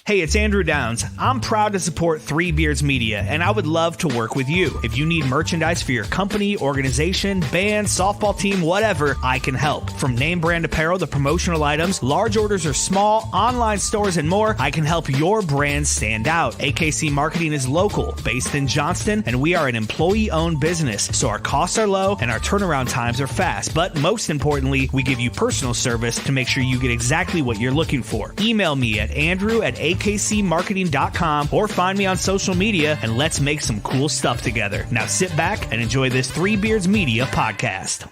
Hey, it's Andrew Downs. I'm proud to support Three Beards Media, and I would love to work with you. If you need merchandise for your company, organization, band, softball team, whatever, I can help. From name brand apparel to promotional items, large orders or small, online stores, and more, I can help your brand stand out. AKC Marketing is local, based in Johnston, and we are an employee-owned business, so our costs are low and our turnaround times are fast. But most importantly, we give you personal service to make sure you get exactly what you're looking for. Email me at andrew@akcmarketing.com or find me on social media, and let's make some cool stuff together. Now sit back and enjoy this Three Beards Media podcast.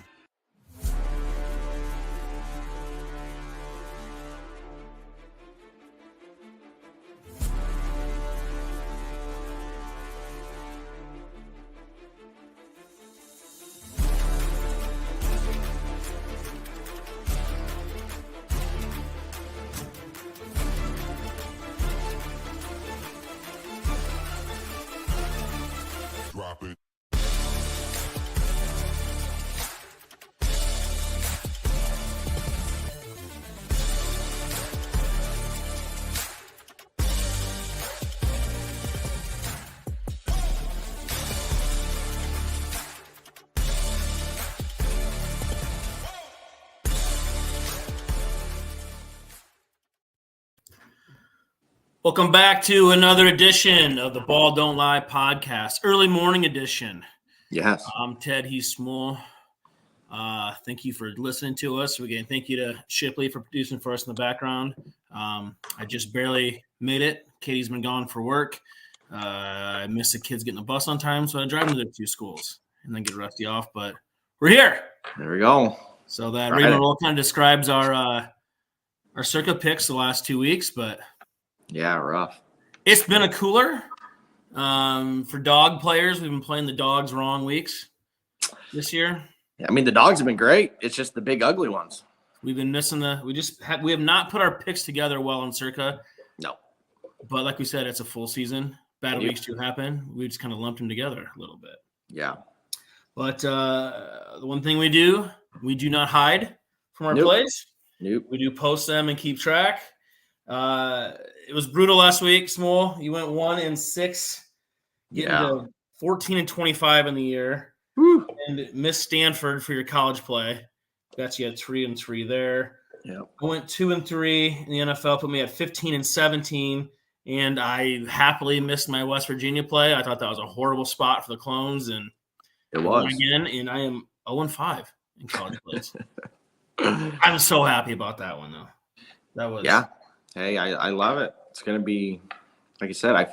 Drop it. Welcome back to another edition of the Ball Don't Lie podcast, early morning edition. Yes. I'm Ted, he's Small. Thank you for listening to us. Again, thank you to Shipley for producing for us in the background. I just barely made it. Katie's been gone for work. I missed the kids getting the bus on time, so I drive them to the two schools and then get Rusty off. But we're here. There we go. So that Right. rigmarole kind of describes our circuit picks the last 2 weeks, but Yeah, rough. it's been a cooler. For dog players, we've been playing the dogs wrong weeks this year. I mean, the dogs have been great. It's just the big ugly ones. We've been missing we have not put our picks together well in Circa. No. But like we said, it's a full season. Bad Yep. weeks do happen. We just kind of lumped them together a little bit. Yeah. But the one thing we do not hide from our Nope. plays. Nope. We do post them and keep track. It was brutal last week, Small. You went 1-6, getting to 14-25 in the year, Woo. and missed Stanford for your college play. That's you had 3-3 there. Yep. I went 2-3 in the NFL, put me at 15-17, and I happily missed my West Virginia play. I thought that was a horrible spot for the Clones, and It I won was. again, and I am 0-5 in college plays. I'm so happy about that one, though. That was Yeah. Hey, I love it. It's going to be, like I said, I'll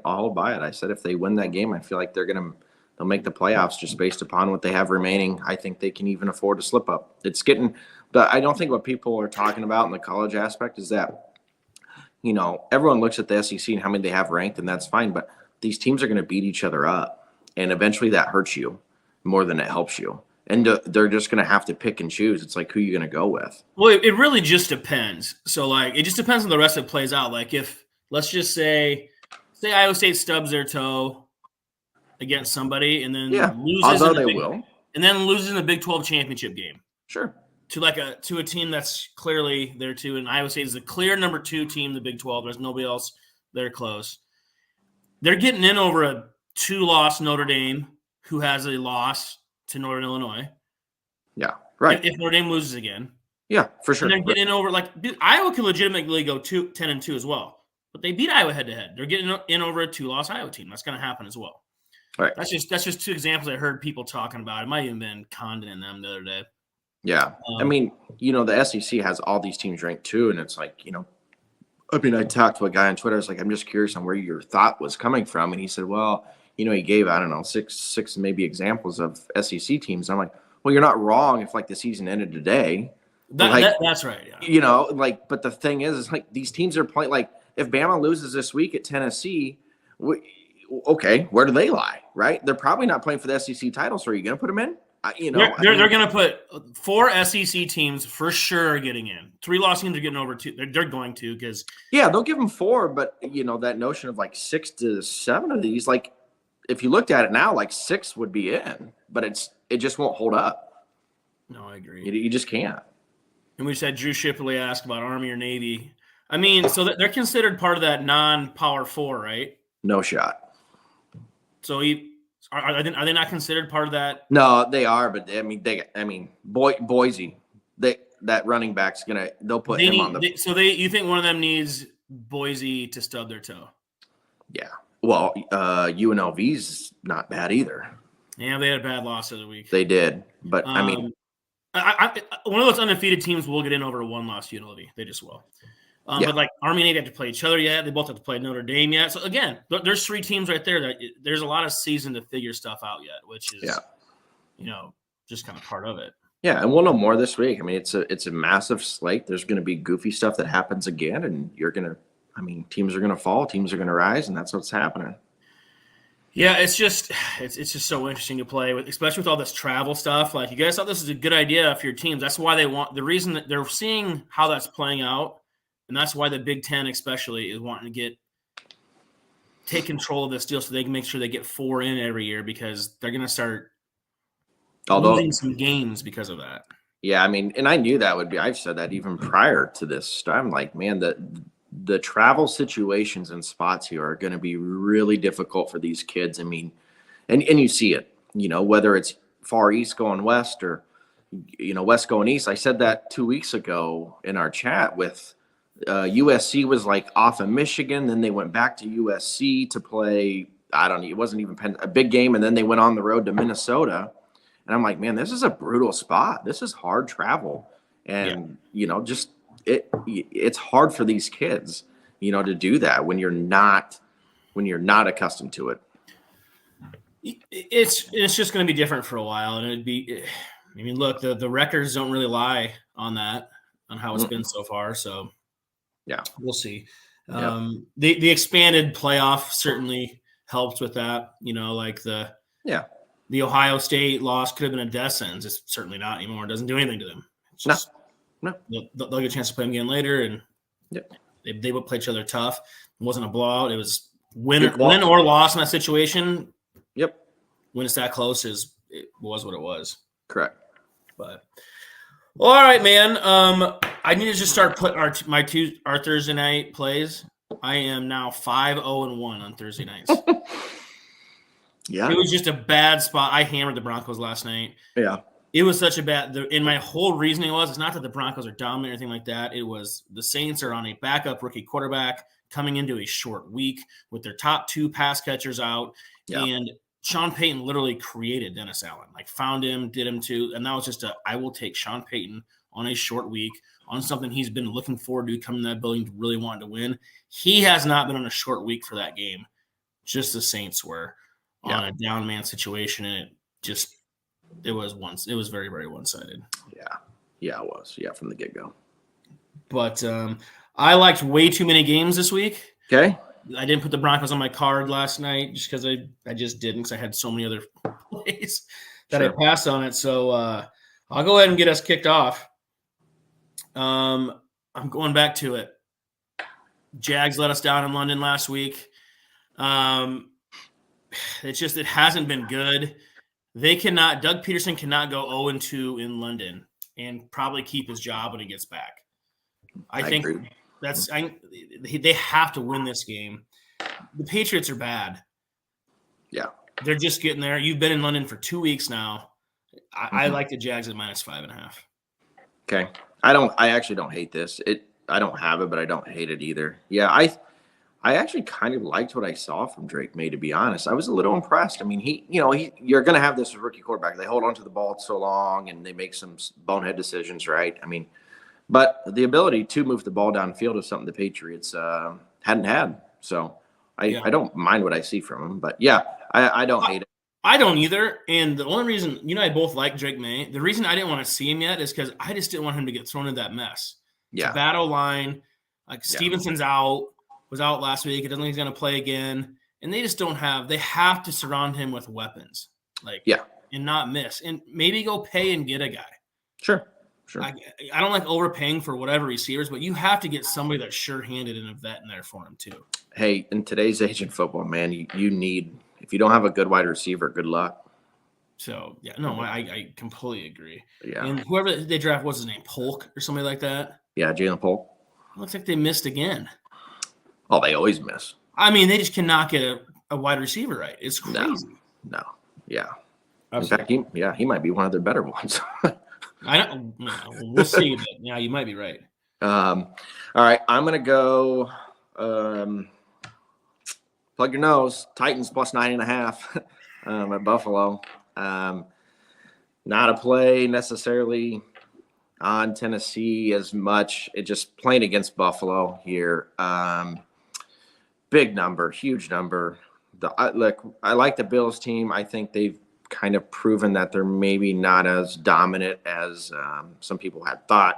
hold by it. I said if they win that game, I feel like they'll make the playoffs just based upon what they have remaining. I think they can even afford a slip up. But I don't think what people are talking about in the college aspect is that, everyone looks at the SEC and how many they have ranked, and that's fine. But these teams are going to beat each other up, and eventually that hurts you more than it helps you. And they're just going to have to pick and choose. It's like, who are you going to go with? Well, it really just depends. So, it just depends on the rest of it plays out. Like, if, let's just say Iowa State stubs their toe against somebody and then loses in the Big 12 championship game. Sure. To a team that's clearly there too. And Iowa State is the clear number 2 team in the Big 12. There's nobody else there close. They're getting in over a 2-loss Notre Dame who has a loss to Northern Illinois. Yeah, right. If Notre Dame loses again. Yeah, for sure. And they're getting over, Iowa could legitimately go 10-2 as well. But they beat Iowa head-to-head. They're getting in over a 2-loss Iowa team. That's going to happen as well. Right. That's just 2 examples I heard people talking about. It might have even been Condon in them the other day. Yeah. I mean, the SEC has all these teams ranked too, and it's like, I talked to a guy on Twitter. I was like, I'm just curious on where your thought was coming from. And he said, well, he gave, I don't know, six maybe examples of SEC teams. I'm like, well, you're not wrong if the season ended today. That's right. Yeah. But the thing is these teams are playing, if Bama loses this week at Tennessee, okay, where do they lie, right? They're probably not playing for the SEC title, so are you going to put them in? They're going to put 4 SEC teams for sure getting in. 3-loss teams are getting over 2. They're going to because they'll give them 4, but that notion of 6 to 7 of these, if you looked at it now, 6 would be in, but it just won't hold up. No, I agree. You just can't. And we just had Drew Shipley ask about Army or Navy. I mean, so they're considered part of that non-power 4, right? No shot. So are they not considered part of that? No, they are, but Boise, that running back's they'll put him on the. You think one of them needs Boise to stub their toe? Yeah. Well, UNLV's not bad either. Yeah, they had a bad loss of the week. They did, but I mean, one of those undefeated teams will get in over a one-loss UNLV. They just will. But like Army and Navy have to play each other yet. They both have to play Notre Dame yet. So again, there's 3 teams right there that there's a lot of season to figure stuff out yet, which is, just kind of part of it. Yeah, and we'll know more this week. I mean, it's a massive slate. There's going to be goofy stuff that happens again, and teams are going to fall, teams are going to rise, and that's what's happening. Yeah, it's just so interesting to play with, especially with all this travel stuff. Like, you guys thought this is a good idea for your teams. That's why the reason that they're seeing how that's playing out. And that's why the Big Ten especially is wanting to take control of this deal so they can make sure they get 4 in every year, because they're going to start losing some games because of that. Yeah, I mean, and I knew that would be – I've said that even prior to this. I'm like, man, the travel situations and spots here are going to be really difficult for these kids. I mean, and you see it, whether it's far east going west or, west going east. I said that 2 weeks ago in our chat with – USC was like off of Michigan. Then they went back to USC to play. I don't know. It wasn't even a big game. And then they went on the road to Minnesota. And I'm like, man, this is a brutal spot. This is hard travel. And, it's hard for these kids, to do that when you're not accustomed to it. It's just going to be different for a while. And look, the records don't really lie on that, on how it's been so far. So, yeah, we'll see. The expanded playoff certainly helps with that. Like the Ohio State loss could have been a death sentence. It's certainly not anymore. It doesn't do anything to them. It's just, no. They'll get a chance to play them again later, and they would play each other tough. It wasn't a blowout. It was win or loss in that situation. Yep. When it's that close, it was what it was. Correct. But all right, man. I need to just start putting our Thursday night plays. I am now 5-0-1 on Thursday nights. Yeah, it was just a bad spot. I hammered the Broncos last night. Yeah, it was such a bad. And my whole reasoning it's not that the Broncos are dominant or anything like that. It was the Saints are on a backup rookie quarterback coming into a short week with their top 2 pass catchers out, and Sean Payton literally created Dennis Allen, like found him, did him too, and that was just I will take Sean Payton on a short week on something he's been looking forward to coming to that building to really want to win. He has not been on a short week for that game. Just the Saints were on a down man situation, and it was very, very one-sided. Yeah, it was. Yeah, from the get-go. But I liked way too many games this week. Okay. I didn't put the Broncos on my card last night just because I just didn't, because I had so many other plays that I passed on it. So I'll go ahead and get us kicked off. I'm going back to it. Jags let us down in London last week. It hasn't been good. Doug Peterson cannot go 0-2 in London and probably keep his job when he gets back. I think agree. They have to win this game. The Patriots are bad. Yeah. They're just getting there. You've been in London for 2 weeks now. I like the Jags at -5.5. Okay. I actually don't hate this. I don't have it, but I don't hate it either. Yeah, I actually kind of liked what I saw from Drake May, to be honest. I was a little impressed. I mean, you're going to have this rookie quarterback. They hold on to the ball so long, and they make some bonehead decisions, right? I mean, but the ability to move the ball downfield is something the Patriots hadn't had. So I don't mind what I see from him. But, yeah, I don't hate it. I don't either. And the only reason I both like Drake May. The reason I didn't want to see him yet is because I just didn't want him to get thrown into that mess. Yeah. It's a bad O-line. Like Stevenson's was out last week. It doesn't think he's going to play again. And they just don't have – they have to surround him with weapons. And not miss. And maybe go pay and get a guy. Sure. I don't like overpaying for whatever receivers, but you have to get somebody that's sure-handed and a vet in there for him too. Hey, in today's age in football, man, you need – if you don't have a good wide receiver, good luck. So, I completely agree. Yeah. And whoever they draft, what's his name, Polk or somebody like that? Yeah, Jalen Polk. Looks like they missed again. Oh, they always miss. I mean, they just cannot get a wide receiver right. It's crazy. No. Yeah. Absolutely. In fact, he might be one of their better ones. I don't. We'll see. But yeah, you might be right. All right, I'm gonna go. Plug your nose. Titans plus 9.5 at Buffalo. Not a play necessarily on Tennessee as much. It just playing against Buffalo here. Big number, huge number. Look, I like the Bills team. I think they've kind of proven that they're maybe not as dominant as some people had thought.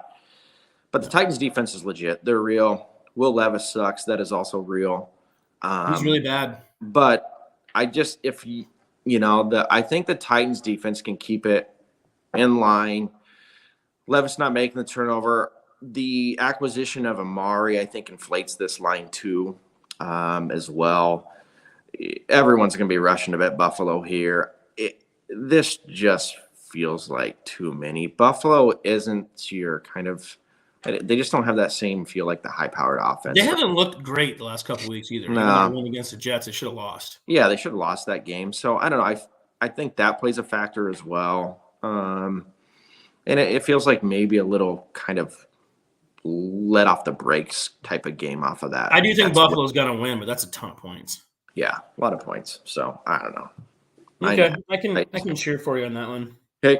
But the Titans defense is legit. They're real. Will Levis sucks. That is also real. He's really bad. But I just, I think the Titans defense can keep it in line. Levis not making the turnover. The acquisition of Amari, I think, inflates this line too, as well. Everyone's going to be rushing to bet Buffalo here. This just feels like too many. Buffalo isn't your kind of – they just don't have that same feel like the high-powered offense. They haven't looked great the last couple of weeks either. No. They won against the Jets. They should have lost. Yeah, they should have lost that game. So, I don't know. I think that plays a factor as well. And it feels like maybe a little kind of let off the brakes type of game off of that. I do think Buffalo's going to win, but that's a ton of points. Yeah, a lot of points. So, I don't know. Okay, I can cheer for you on that one. Okay.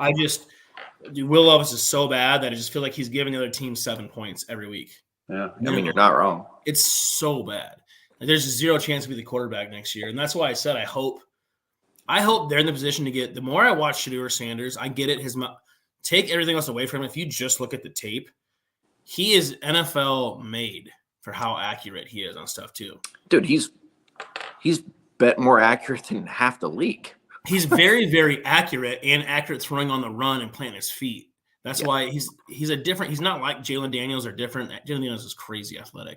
Will Levis is so bad that I just feel like he's giving the other team 7 points every week. Yeah, I mean, you're not wrong. It's so bad. Like, there's zero chance to be the quarterback next year, and that's why I said I hope they're in the position to get. The more I watch Shedeur Sanders, I get it. Take everything else away from him. If you just look at the tape, he is NFL made for how accurate he is on stuff too. Dude, he's bet more accurate than half the league. He's very, very accurate throwing on the run and planting his feet. That's why he's a different. He's not like Jalen Daniels or different. Jalen Daniels is crazy athletic,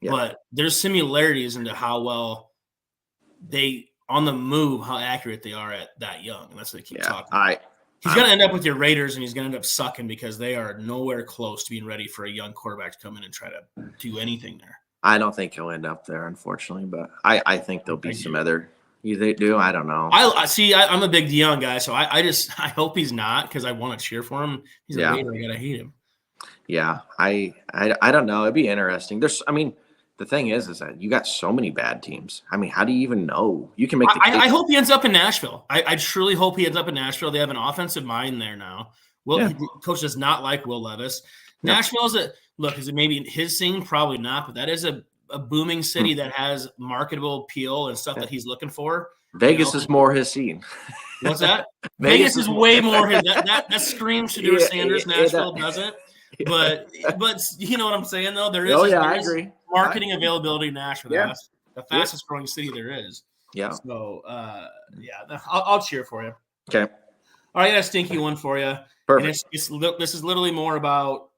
but there's similarities into how well they on the move, how accurate they are at that young. And that's what they keep talking about. He's going to end up with your Raiders, and he's going to end up sucking because they are nowhere close to being ready for a young quarterback to come in and try to do anything there. I don't think he'll end up there, unfortunately, but I think there'll be some other. You do? I don't know. I see. I'm a big Deion guy, so I hope he's not because I want to cheer for him. He's a Raider. I gotta hate him. Yeah, I don't know. It'd be interesting. The thing is that you got so many bad teams. I mean, how do you even know? You can make. I hope he ends up in Nashville. I truly hope he ends up in Nashville. They have an offensive mind there now. Coach does not like Will Levis. No. Nashville's is it maybe his scene? Probably not, but that is a booming city that has marketable appeal and stuff that he's looking for. Vegas is more his scene. What's that? Vegas is way more his. That screams Shedeur Sanders. Nashville doesn't. But you know what I'm saying though. There is. I agree. Marketing availability in Nashville. Yeah. The fastest growing city there is. Yeah. So I'll cheer for you. Okay. All right, I got a stinky one for you. Perfect. And this is literally more about.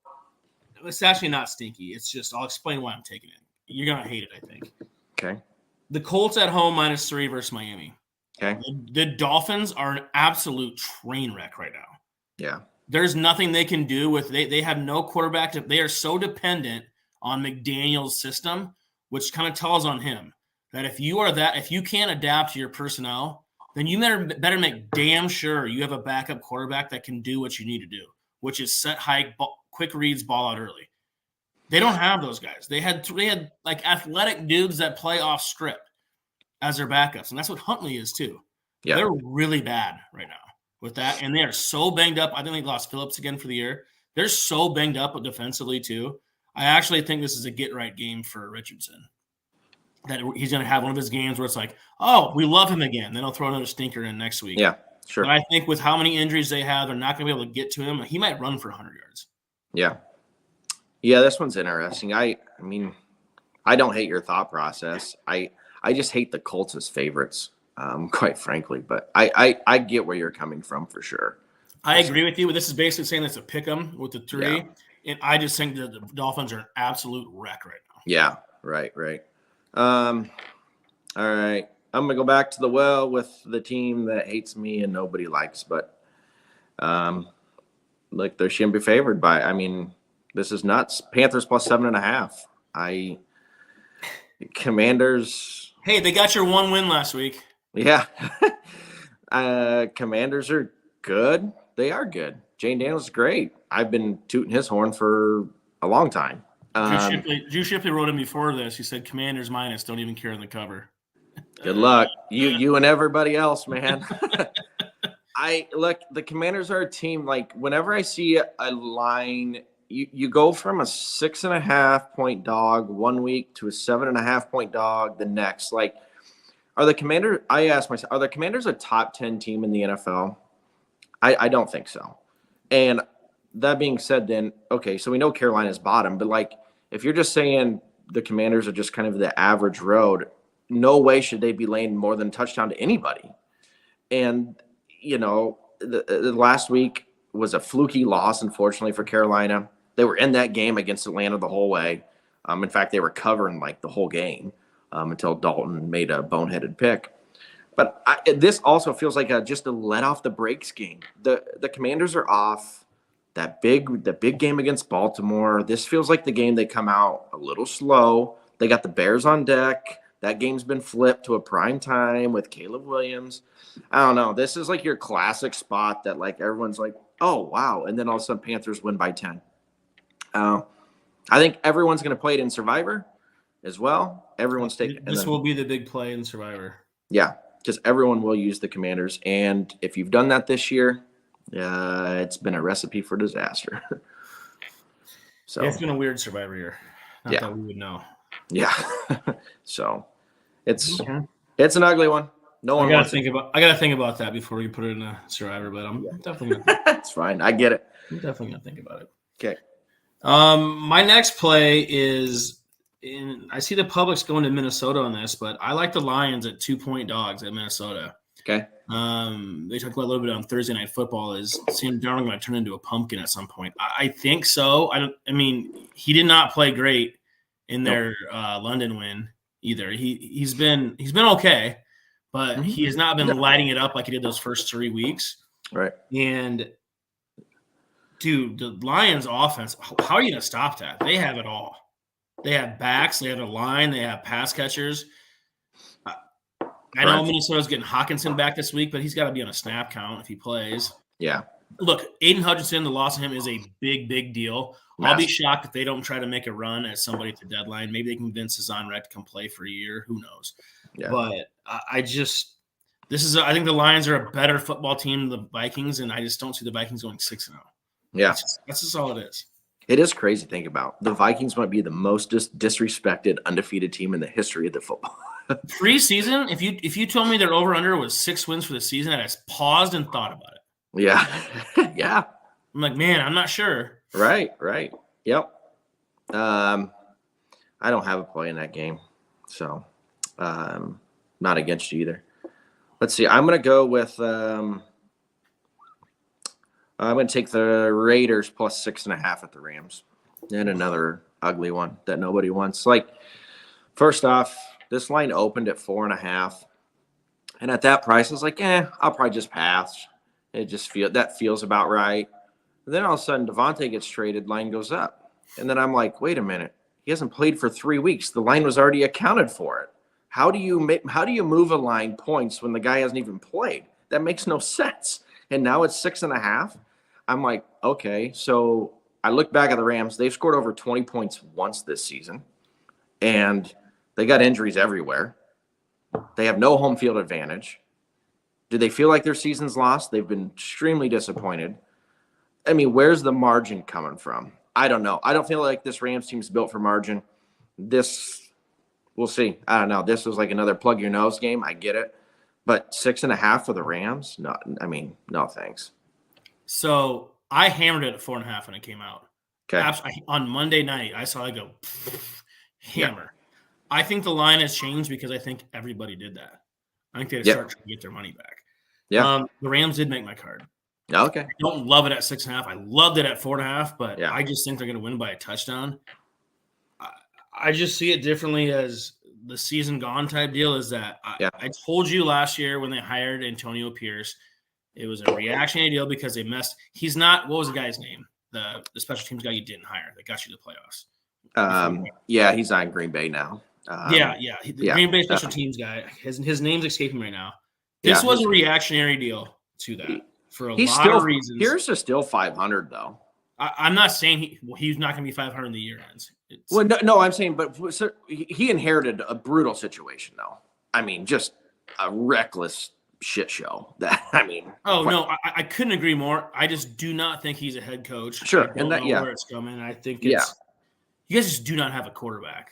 It's actually not stinky. It's just I'll explain why I'm taking it. You're gonna hate it, I think. Okay. The Colts at home -3 versus Miami. Okay. The Dolphins are an absolute train wreck right now. Yeah. There's nothing they can do with they have no quarterback. They are so dependent on McDaniel's system, which kind of tells on him that if you can't adapt to your personnel, then you better make damn sure you have a backup quarterback that can do what you need to do, which is set high, quick reads, ball out early. They don't have those guys. They had like athletic dudes that play off script as their backups, and that's what Huntley is too. Yeah. They're really bad right now with that, and they are so banged up. I think they lost Phillips again for the year. They're so banged up defensively too. I actually think this is a get-right game for Richardson. That he's going to have one of his games where it's like, oh, we love him again. Then he'll throw another stinker in next week. Yeah, sure. But I think with how many injuries they have, they're not going to be able to get to him. He might run for 100 yards. Yeah. Yeah, this one's interesting. I mean, I don't hate your thought process. I just hate the Colts as favorites, quite frankly. But I get where you're coming from for sure. I agree with you. But this is basically saying it's a pick 'em with the 3. Yeah. And I just think that the Dolphins are an absolute wreck right now. Yeah, right. All right. I'm going to go back to the well with the team that hates me and nobody likes. But, they shouldn't be favored by – I mean, This is nuts. Panthers plus 7.5. Commanders. Hey, they got your one win last week. Yeah. Commanders are good. They are good. Jane Daniels is great. I've been tooting his horn for a long time. Drew Shipley wrote him before this. He said Commanders minus, don't even care on the cover. Good luck. You and everybody else, man. The Commanders are a team, like whenever I see a line, you go from a 6.5 point dog 1 week to a 7.5 point dog the next. Like, are the Commanders, I ask myself, are the Commanders a top 10 team in the NFL? I don't think so. And that being said, then, okay, so we know Carolina's bottom, but like, if you're just saying the Commanders are just kind of the average road, no way should they be laying more than a touchdown to anybody. And, the last week was a fluky loss, unfortunately, for Carolina. They were in that game against Atlanta the whole way. In fact, they were covering like the whole game until Dalton made a boneheaded pick. But this also feels like just a let off the brakes game. The Commanders are off the big game against Baltimore. This feels like the game they come out a little slow. They got the Bears on deck. That game's been flipped to a prime time with Caleb Williams. I don't know. This is like your classic spot that like everyone's like, oh, wow. And then all of a sudden Panthers win by 10. I think everyone's going to play it in Survivor as well. Everyone's taking this will be the big play in Survivor. Yeah, because everyone will use the Commanders. And if you've done that this year, it's been a recipe for disaster. So it's been a weird Survivor year. Not that we would know. Yeah. So it's an ugly one. No one wants it. I gotta think about that before we put it in a Survivor, but I'm definitely gonna it's fine. I get it. I'm definitely gonna think about it. Okay. My next play is I see the public's going to Minnesota on this, but I like the Lions at 2-point dogs at Minnesota. Okay. They talked about a little bit on Thursday Night Football. Is Sam Darnold going to turn into a pumpkin at some point? I think so. I mean, he did not play great in their London win either. He's been okay, but he has not been lighting it up like he did those first 3 weeks. Right. And dude, the Lions offense, how are you going to stop that? They have it all. They have backs, they have a line, they have pass catchers. I know Minnesota's getting Hawkinson back this week, but he's got to be on a snap count if he plays. Yeah. Look, Aiden Hutchinson, the loss of him is a big, big deal. I'll be shocked if they don't try to make a run at somebody at the deadline. Maybe they can convince Hassan Reddick to come play for a year. Who knows? Yeah. But I think the Lions are a better football team than the Vikings, and I just don't see the Vikings going 6-0. Yeah. That's just all it is. It is crazy to think about. The Vikings might be the most disrespected, undefeated team in the history of the football. Preseason, if you told me their over-under was 6 wins for the season, I'd have paused and thought about it. Yeah. Yeah. I'm like, man, I'm not sure. Right. Yep. I don't have a play in that game, so not against you either. Let's see. I'm going to go with I'm going to take the Raiders plus 6.5 at the Rams. And another ugly one that nobody wants. Like, first off, this line opened at 4.5. And at that price, I was like, I'll probably just pass. That feels about right. And then all of a sudden, Devontae gets traded, line goes up. And then I'm like, wait a minute. He hasn't played for 3 weeks. The line was already accounted for it. How do you move a line points when the guy hasn't even played? That makes no sense. And now it's 6.5. I'm like, okay. So I look back at the Rams. They've scored over 20 points once this season. And they got injuries everywhere. They have no home field advantage. Do they feel like their season's lost? They've been extremely disappointed. I mean, where's the margin coming from? I don't know. I don't feel like this Rams team's built for margin. We'll see. I don't know. This was like another plug your nose game. I get it. But 6.5 for the Rams? No, I mean, no thanks. So I hammered it at 4.5 when it came out. Okay. On Monday night, I saw it go hammer. Yeah. I think the line has changed because I think everybody did that. I think they start trying to get their money back. Yeah. The Rams did make my card. Okay. I don't love it at 6.5. I loved it at 4.5, but I just think they're going to win by a touchdown. I just see it differently as the season gone type deal. Is that I told you last year when they hired Antonio Pierce, it was a reactionary deal because they messed. He's not. What was the guy's name? the special teams guy you didn't hire that got you to the playoffs. Yeah, he's on Green Bay now. The Green Bay special teams guy. His name's escaping me right now. This was a reactionary deal to that for a lot of reasons. Here's to still 500 though. I'm not saying he's not going to be 500 in the year ends. No, I'm saying, but he inherited a brutal situation though. I mean, just a reckless shit show. I couldn't agree more. I just do not think he's a head coach. Sure, I don't know where it's coming. I think you guys just do not have a quarterback.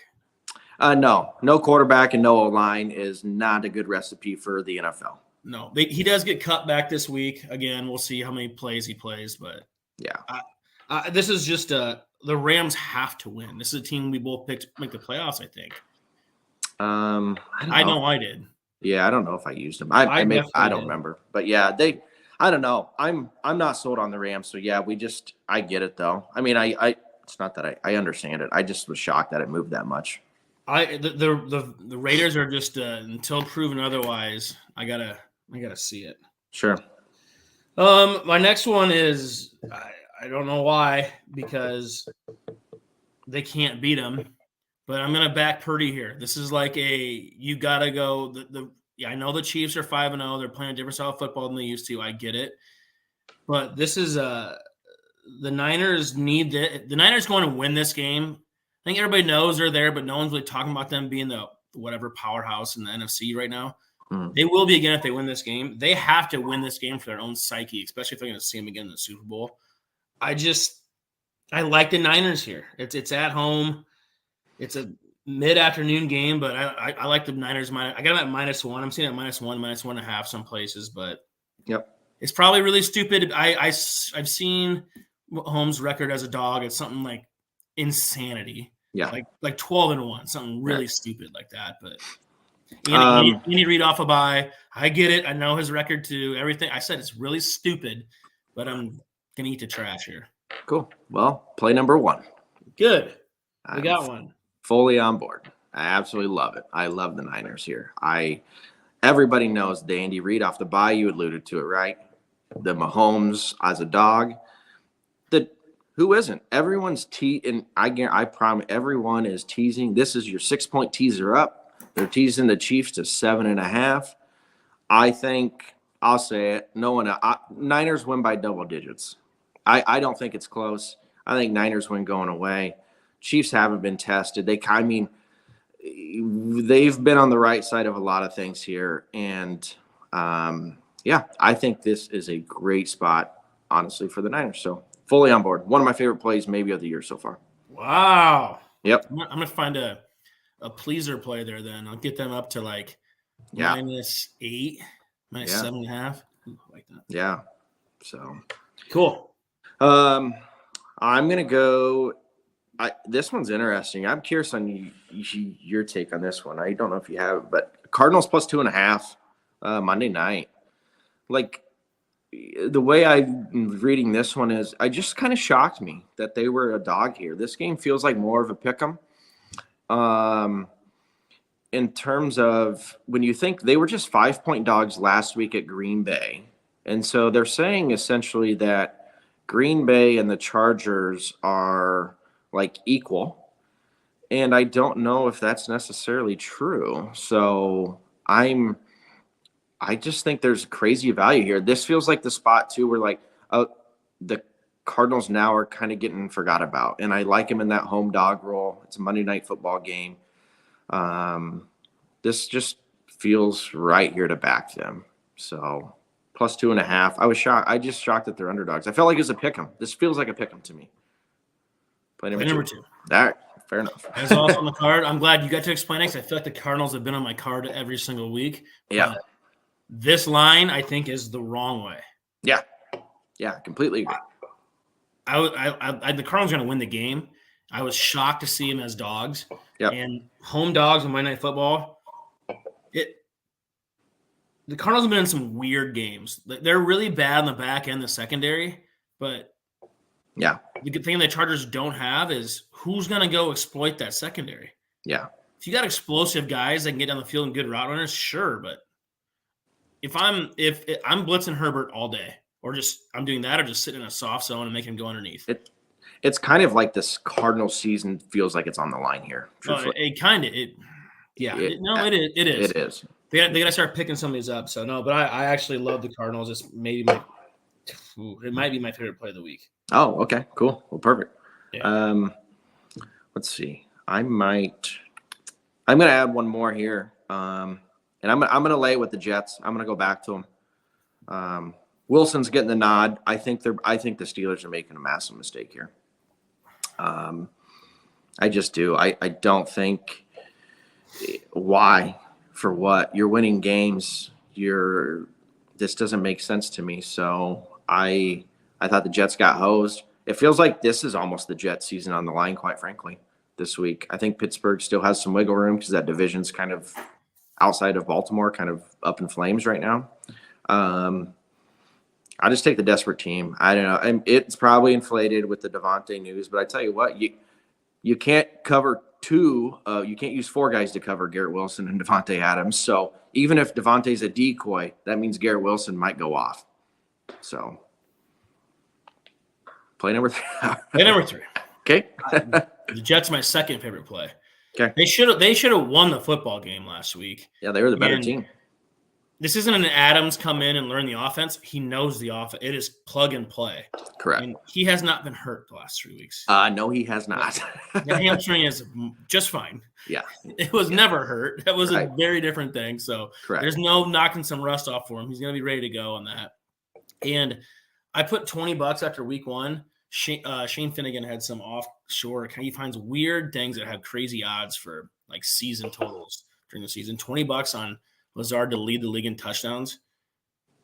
No quarterback and no O-line is not a good recipe for the NFL. No, he does get cut back this week. Again, we'll see how many plays he plays, but this is just the Rams have to win. This is a team we both picked to make the playoffs, I think. I know I did. Yeah, I don't know if I used them. I don't remember. But yeah, I don't know. I'm not sold on the Rams. So yeah, I get it though. I mean, it's not that I understand it. I just was shocked that it moved that much. The Raiders are just until proven otherwise. I gotta see it. Sure. My next one is I don't know why, because they can't beat them, but I'm gonna back Purdy here. This is like you gotta go. I know the Chiefs are 5-0. They're playing a different style of football than they used to. I get it, but this is the Niners need the Niners going to win this game. I think everybody knows they're there, but no one's really talking about them being the whatever powerhouse in the NFC right now. They will be again if they win this game. They have to win this game for their own psyche, especially if they're going to see them again in the Super Bowl. I like the Niners here. It's at home. It's a mid-afternoon game, but I like the Niners. I got them at -1. I'm seeing it at -1, -1.5 some places, but it's probably really stupid. I've seen Mahomes' record as a dog. It's something like insanity. Yeah, like 12-1, something really stupid like that. But Andy Reid off a bye. I get it. I know his record too. Everything I said it's really stupid, but I'm gonna eat the trash here. Cool. Well, play number 1. Good. We got one. Fully on board. I absolutely love it. I love the Niners here. Everybody knows the Andy Reid off the bye. You alluded to it, right? The Mahomes as a dog. Who isn't? Everyone's and I promise everyone is teasing. This is your 6-point teaser up. They're teasing the Chiefs to 7.5. I think I'll say it. Niners win by double digits. I don't think it's close. I think Niners win going away. Chiefs haven't been tested. They've been on the right side of a lot of things here. And, I think this is a great spot, honestly, for the Niners. So fully on board. One of my favorite plays maybe of the year so far. Wow. Yep. I'm going to find a pleaser play there then. I'll get them up to -8, -7.5. Like that. Yeah. So cool. I'm going to go this one's interesting. I'm curious on your take on this one. I don't know if you have it, but Cardinals plus 2.5 Monday night. Like the way I'm reading this one is, I just kind of shocked me that they were a dog here. This game feels like more of a pick'em. In terms of when you think they were just 5-point dogs last week at Green Bay. And so they're saying essentially that Green Bay and the Chargers are like equal. And I don't know if that's necessarily true. So I just think there's crazy value here. This feels like the spot too where like the Cardinals now are kind of getting forgot about. And I like him in that home dog role. It's a Monday night football game. This just feels right here to back them. So plus 2.5. I was shocked. I just shocked that they're underdogs. I felt like it was a pick'em. This feels like a pick'em to me. Play number two. All right. Fair enough. That's also on the card. I'm glad you got to explain it because I feel like the Cardinals have been on my card every single week. Yeah. This line, I think, is the wrong way. Yeah. Yeah, completely agree. The Cardinals are going to win the game. I was shocked to see them as dogs. Yep. And home dogs on Monday Night Football, the Cardinals have been in some weird games. They're really bad in the back end, the secondary, but yeah, the good thing the Chargers don't have is who's going to go exploit that secondary. Yeah. If you got explosive guys that can get down the field and good route runners, sure, but if I'm blitzing Herbert all day, or just I'm doing that, or just sitting in a soft zone and making him go underneath. It's kind of like this Cardinals season feels like it's on the line here. It is. It is. It is. They got to start picking some of these up. So no, but I actually love the Cardinals. It's maybe it might be my favorite play of the week. Oh, okay, cool. Well, perfect. Yeah. Let's see. I'm going to add one more here. And I'm going to lay it with the Jets. I'm going to go back to them. Wilson's getting the nod. I think the Steelers are making a massive mistake here. I just do. I don't think why, for what? You're winning games. This doesn't make sense to me. So I thought the Jets got hosed. It feels like this is almost the Jets season on the line, quite frankly, this week. I think Pittsburgh still has some wiggle room because that division's kind of outside of Baltimore, kind of up in flames right now. I just take the desperate team. I don't know. And it's probably inflated with the Devontae news, but I tell you what, you can't cover two. You can't use four guys to cover Garrett Wilson and Devontae Adams. So even if Devontae's a decoy, that means Garrett Wilson might go off. So play number 3. Play number 3. Okay. The Jets are my second favorite play. Okay. They should have won the football game last week. Yeah, they were the better team. This isn't an Adams come in and learn the offense. He knows the offense. It is plug and play. Correct. And he has not been hurt the last 3 weeks. No, he has not. The hamstring is just fine. Yeah. It was never hurt. That was right. a very different thing. So Correct. There's no knocking some rust off for him. He's going to be ready to go on that. And I put $20 after week 1. Shane Finnegan had some offshore. He finds weird things that have crazy odds for like season totals during the season. $20 on Lazard to lead the league in touchdowns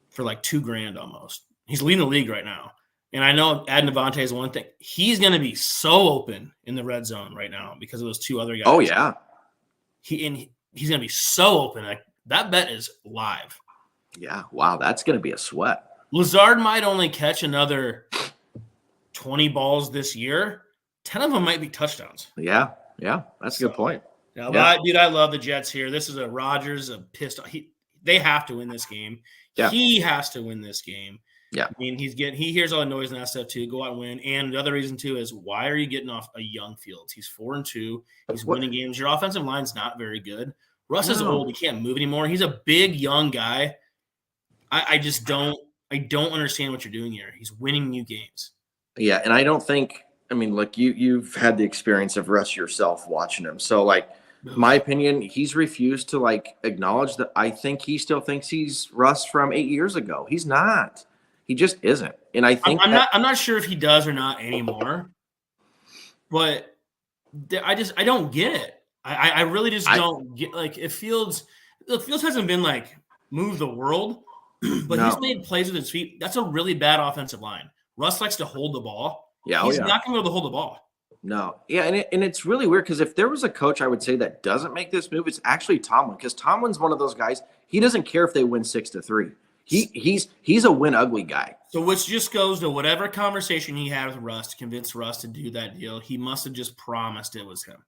for like $2,000 almost. He's leading the league right now. And I know adding Devontae is one thing. He's going to be so open in the red zone right now because of those 2 other guys. Oh, yeah. He's going to be so open. Like that bet is live. Yeah. Wow. That's going to be a sweat. Lazard might only catch another 20 balls this year. 10 of them might be touchdowns. Yeah. Yeah. That's a good point. Yeah, I love the Jets here. This is a Rodgers, a pistol. They have to win this game. Yeah. He has to win this game. Yeah. I mean, he hears all the noise and that stuff too. Go out and win. And the other reason too is why are you getting off a young Fields? He's 4-2. He's winning games. Your offensive line's not very good. Russ is old. He can't move anymore. He's a big young guy. I just don't understand what you're doing here. He's winning you games. Yeah, and I don't think. I mean, look, you've had the experience of Russ yourself watching him. So, like, my opinion, he's refused to like acknowledge that. I think he still thinks he's Russ from 8 years ago. He's not. He just isn't. And I think I'm not sure if he does or not anymore. But I don't get it. I really just don't get like if Fields hasn't been like move the world, but he's made plays with his feet. That's a really bad offensive line. Russ likes to hold the ball. Yeah, he's not going to be able to hold the ball. No. Yeah, and it's really weird because if there was a coach I would say that doesn't make this move, it's actually Tomlin because Tomlin's one of those guys. He doesn't care if they win 6-3. He's a win ugly guy. So which just goes to whatever conversation he had with Russ to convince Russ to do that deal. He must have just promised it was him.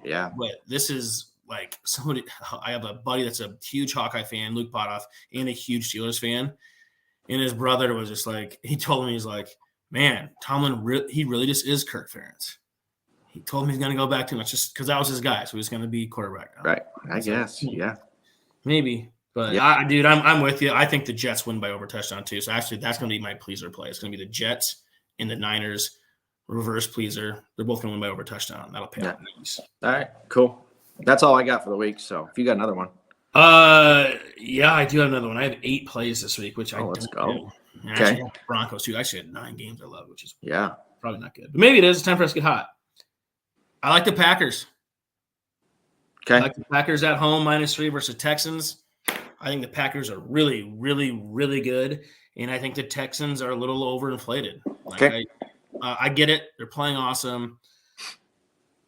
Yeah. But this is like somebody. I have a buddy that's a huge Hawkeye fan, Luke Potoff, and a huge Steelers fan. And his brother was just like, he told me, he's like, man, Tomlin, he really just is Kirk Ferentz. He told me he's going to go back to much just because that was his guy. So he's going to be quarterback now. Right. I guess. Yeah. Maybe. But, I'm with you. I think the Jets win by over touchdown, too. So, actually, that's going to be my pleaser play. It's going to be the Jets and the Niners reverse pleaser. They're both going to win by over touchdown. That'll pay off nice. All right. Cool. That's all I got for the week. So, if you got another one. Yeah, I do have another one. I have 8 plays this week, which let's go. Okay. Broncos, too. I actually had 9 games I love, which is probably not good. But maybe it is. It's time for us to get hot. I like the Packers. Okay. I like the Packers at home, -3 versus Texans. I think the Packers are really, really, really good, and I think the Texans are a little overinflated. I get it; they're playing awesome.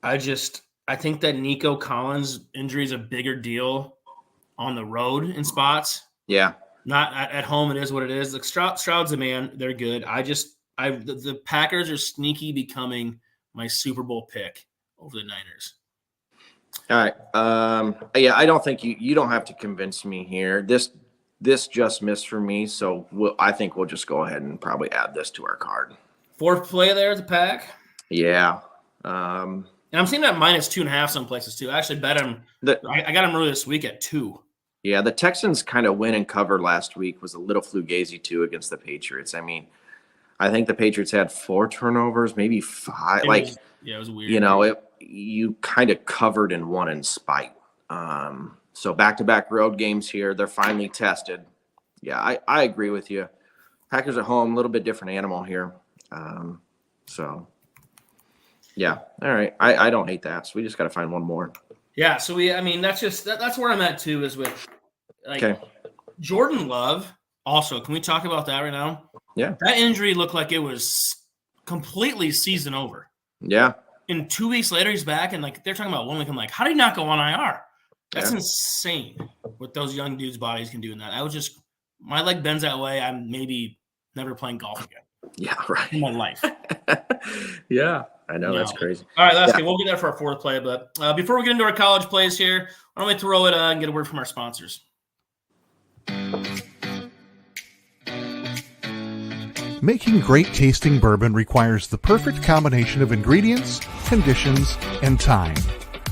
I think that Nico Collins' injury is a bigger deal on the road in spots. Yeah, not at home. It is what it is. Like Stroud's the man; they're good. The Packers are sneaky becoming my Super Bowl pick over the Niners. All right. I don't think you don't have to convince me here. this just missed for me, so I think we'll just go ahead and probably add this to our card. Fourth play there at the pack. Yeah. And I'm seeing that -2.5 some places too. I actually bet him. I got him early this week at 2. Yeah, the Texans kind of win and cover last week. Was a little fugazi too against the Patriots. I mean, I think the Patriots had 4 turnovers, maybe 5. It was weird. You kind of covered and won in spite. So back-to-back road games here. They're finally tested. Yeah, I agree with you. Packers at home, a little bit different animal here. Yeah. All right. I don't hate that. So we just got to find one more. Yeah. So that's where I'm at too, is with Jordan Love. Also, can we talk about that right now? Yeah. That injury looked like it was completely season over. Yeah. And 2 weeks later, he's back, and they're talking about 1 week. I'm like, how did he not go on IR? That's insane what those young dudes' bodies can do in that. I was just – my leg bends that way. I'm maybe never playing golf again. Yeah, right. In my life. Yeah, I know. That's crazy. All right, that's good. We'll get there for our fourth play. But before we get into our college plays here, why don't we throw it and get a word from our sponsors? Making great tasting bourbon requires the perfect combination of ingredients, conditions, and time.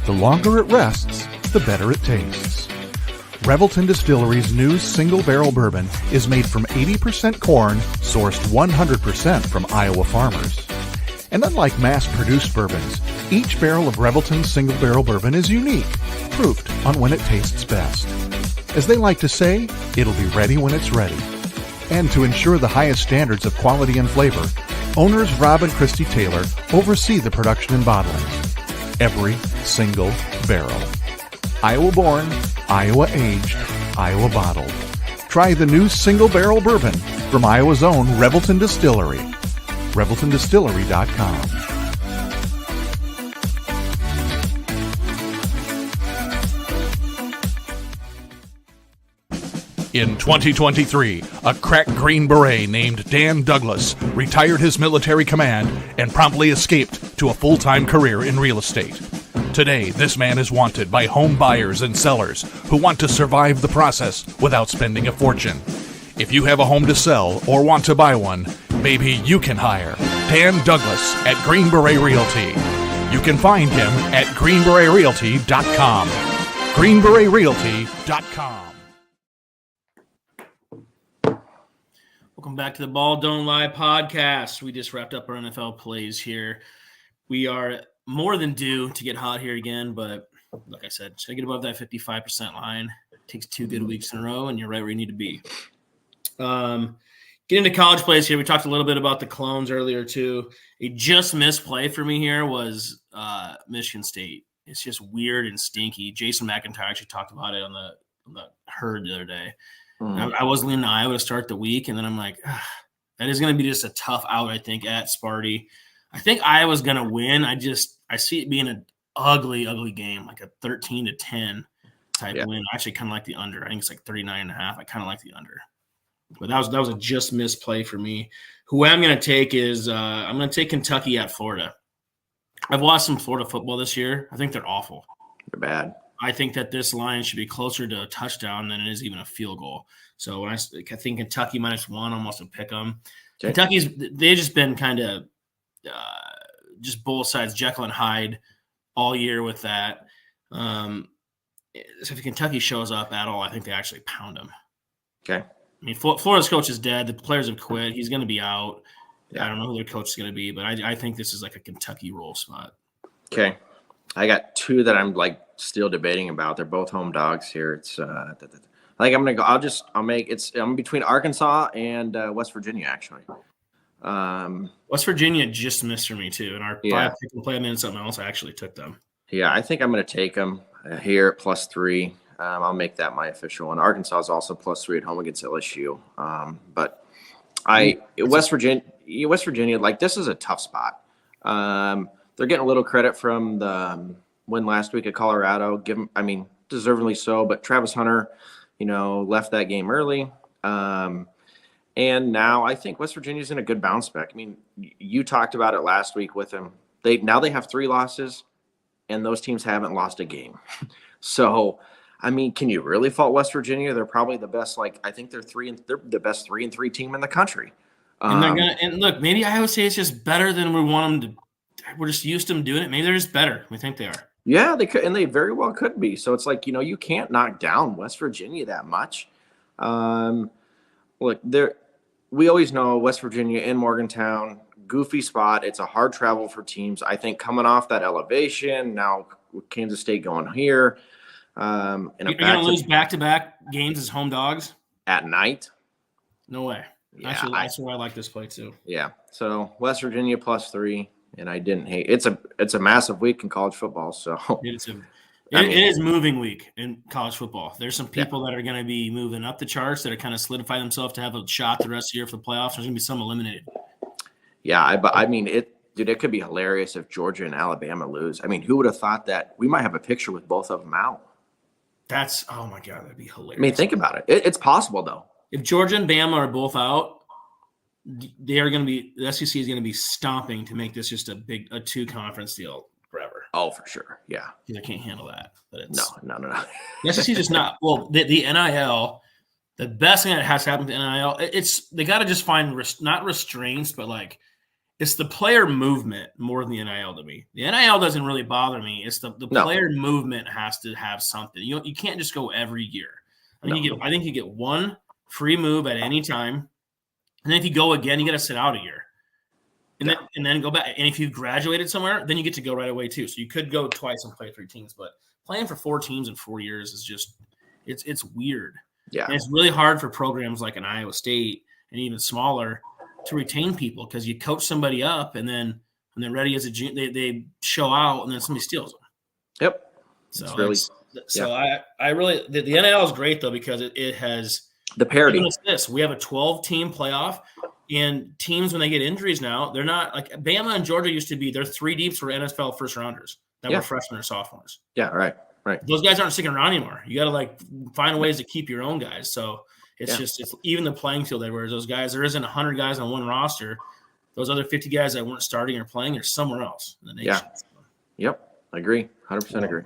The longer it rests, the better it tastes. Revelton Distillery's new single barrel bourbon is made from 80% corn, sourced 100% from Iowa farmers. And unlike mass-produced bourbons, each barrel of Revelton's single barrel bourbon is unique, proofed on when it tastes best. As they like to say, it'll be ready when it's ready. And to ensure the highest standards of quality and flavor, owners Rob and Christy Taylor oversee the production and bottling. Every single barrel. Iowa born, Iowa aged, Iowa bottled. Try the new single barrel bourbon from Iowa's own Revelton Distillery. ReveltonDistillery.com. In 2023, a crack Green Beret named Dan Douglas retired his military command and promptly escaped to a full-time career in real estate. Today, this man is wanted by home buyers and sellers who want to survive the process without spending a fortune. If you have a home to sell or want to buy one, maybe you can hire Dan Douglas at Green Beret Realty. You can find him at greenberetrealty.com. greenberetrealty.com. Welcome back to the Ball Don't Lie podcast. We just wrapped up our NFL plays here. We are more than due to get hot here again, but like I said, just gotta get above that 55% line. It takes 2 good weeks in a row, and you're right where you need to be. Get into college plays here. We talked a little bit about the clones earlier too. A just missed play for me here was Michigan State. It's just weird and stinky. Jason McIntyre actually talked about it on the herd the other day. I was leaning Iowa to start the week, and then I'm like, that is going to be just a tough out, I think, at Sparty. I think Iowa's going to win. I see it being an ugly, ugly game, like a 13-10 type win. I actually kind of like the under. I think it's like 39.5. I kind of like the under. But that was a just missed play for me. Who I'm going to take is I'm going to take Kentucky at Florida. I've watched some Florida football this year. I think they're awful. They're bad. I think that this line should be closer to a touchdown than it is even a field goal. So when I think Kentucky -1, almost a pick 'em. Okay. They've just been kind of just both sides, Jekyll and Hyde, all year with that. So if Kentucky shows up at all, I think they actually pound them. Okay. I mean, Florida's coach is dead. The players have quit. He's going to be out. Yeah. I don't know who their coach is going to be, but I think this is like a Kentucky roll spot. Okay. I got 2 that I'm still debating about. They're both home dogs here. It's I think I'm gonna go. I'm between Arkansas and West Virginia actually. West Virginia just missed for me too. And our 5 pick and play minutes something else. I actually took them. Yeah, I think I'm gonna take them here at +3. I'll make that my official one. Arkansas is also +3 at home against LSU. But West Virginia, this is a tough spot. They're getting a little credit from the win last week at Colorado. Deservedly so. But Travis Hunter, left that game early. And now I think West Virginia's in a good bounce back. I mean, you talked about it last week with them. They have 3 losses, and those teams haven't lost a game. So I mean, can you really fault West Virginia? They're probably the best. I think they're the best 3-3 team in the country. And they're gonna, and look, maybe Iowa State is just better than we want them to. We're just used to them doing it. Maybe they're just better. We think they are. Yeah, they could, and they very well could be. So it's you can't knock down West Virginia that much. Look, we always know West Virginia in Morgantown, goofy spot. It's a hard travel for teams. I think coming off that elevation, now with Kansas State going here. You're going to lose back-to-back games as home dogs? At night? No way. Yeah, actually, that's why I like this play too. Yeah. So West Virginia +3, and I didn't hate. It's a massive week in college football. So it is moving week in college football. There's some people that are going to be moving up the charts that are kind of solidifying themselves to have a shot the rest of the year for the playoffs. There's going to be some eliminated. Yeah, I mean it could be hilarious if Georgia and Alabama lose. I mean, who would have thought that we might have a picture with both of them out? Oh my God, that'd be hilarious. I mean, think about it. It's possible though. If Georgia and Bama are both out, the SEC is going to be stomping to make this just a 2-conference deal forever. Oh, for sure. Yeah. I can't handle that. But No. The SEC is just not. Well, the NIL, the best thing that has happened to NIL, they got to just find not restraints, but it's the player movement more than the NIL to me. The NIL doesn't really bother me. It's the player movement has to have something. You can't just go every year. I think you get one free move at any time, and then if you go again, you got to sit out a year, and then go back. And if you've graduated somewhere, then you get to go right away too. So you could go twice and play 3 teams, but playing for 4 teams in 4 years is just it's weird. Yeah, and it's really hard for programs like an Iowa State and even smaller to retain people because you coach somebody up and then when they're ready as a junior, they show out and then somebody steals them. Yep. So I really the NIL is great though because it has the parity. We have a 12-team playoff, and teams when they get injuries now, they're not like Bama and Georgia used to be. They're 3 deep for NFL first rounders that were freshmen or sophomores. Yeah, right. Those guys aren't sticking around anymore. You got to find ways to keep your own guys. So it's even the playing field everywhere. Those guys, there isn't 100 guys on one roster. Those other 50 guys that weren't starting or playing are somewhere else in the nation. Yeah. Yep. I agree. 100% agree.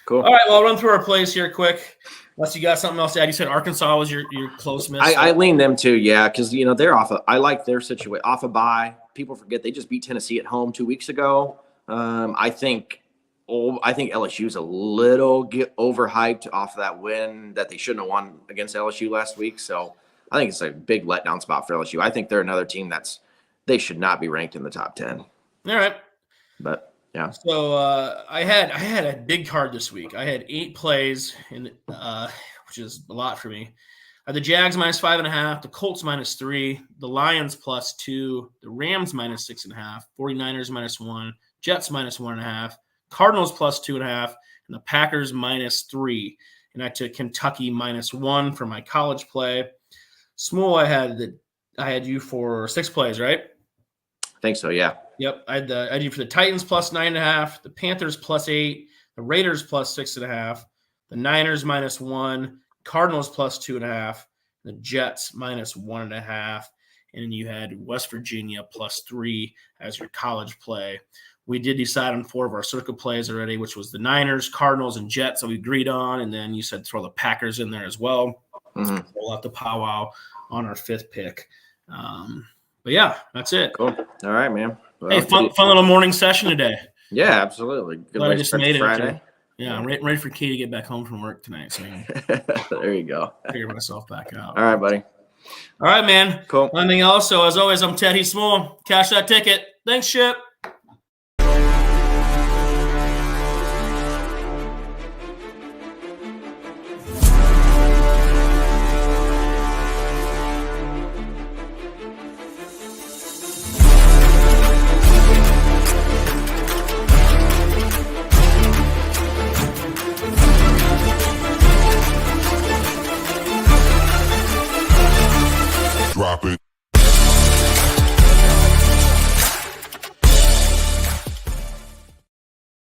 Cool. All right. Well, I'll run through our plays here quick. Unless you got something else to add. You said Arkansas was your close miss. I lean them too. Yeah. Cause they're I like their situation off a bye. People forget they just beat Tennessee at home 2 weeks ago. I think LSU's a little overhyped off of that win that they shouldn't have won against LSU last week. So I think it's a big letdown spot for LSU. I think they're another team they should not be ranked in the top 10. All right. But yeah. So I had a big card this week. I had 8 plays, which is a lot for me. The Jags -5.5, the Colts -3, the Lions +2, the Rams -6.5, 49ers -1, Jets -1.5, Cardinals +2.5, and the Packers -3. And I took Kentucky -1 for my college play. Small, I had you for 6 plays, right? I think so, yeah. Yep. I had you for the Titans +9.5, the Panthers +8, the Raiders +6.5, the Niners -1, Cardinals +2.5, the Jets -1.5, and then you had West Virginia +3 as your college play. We did decide on 4 of our circle plays already, which was the Niners, Cardinals, and Jets that we agreed on, and then you said throw the Packers in there as well. Mm-hmm. We'll have to powwow on our 5th pick. But yeah, that's it. Cool. All right, man. Well, hey, fun little morning session today. Yeah, absolutely. Good way to start Friday. Yeah, I'm ready for Key to get back home from work tonight. So there you go. Figure myself back out. All right, buddy. All right, man. Cool. Anything else? So as always, I'm Ted. He's Small. Cash that ticket. Thanks, Ship. Drop it.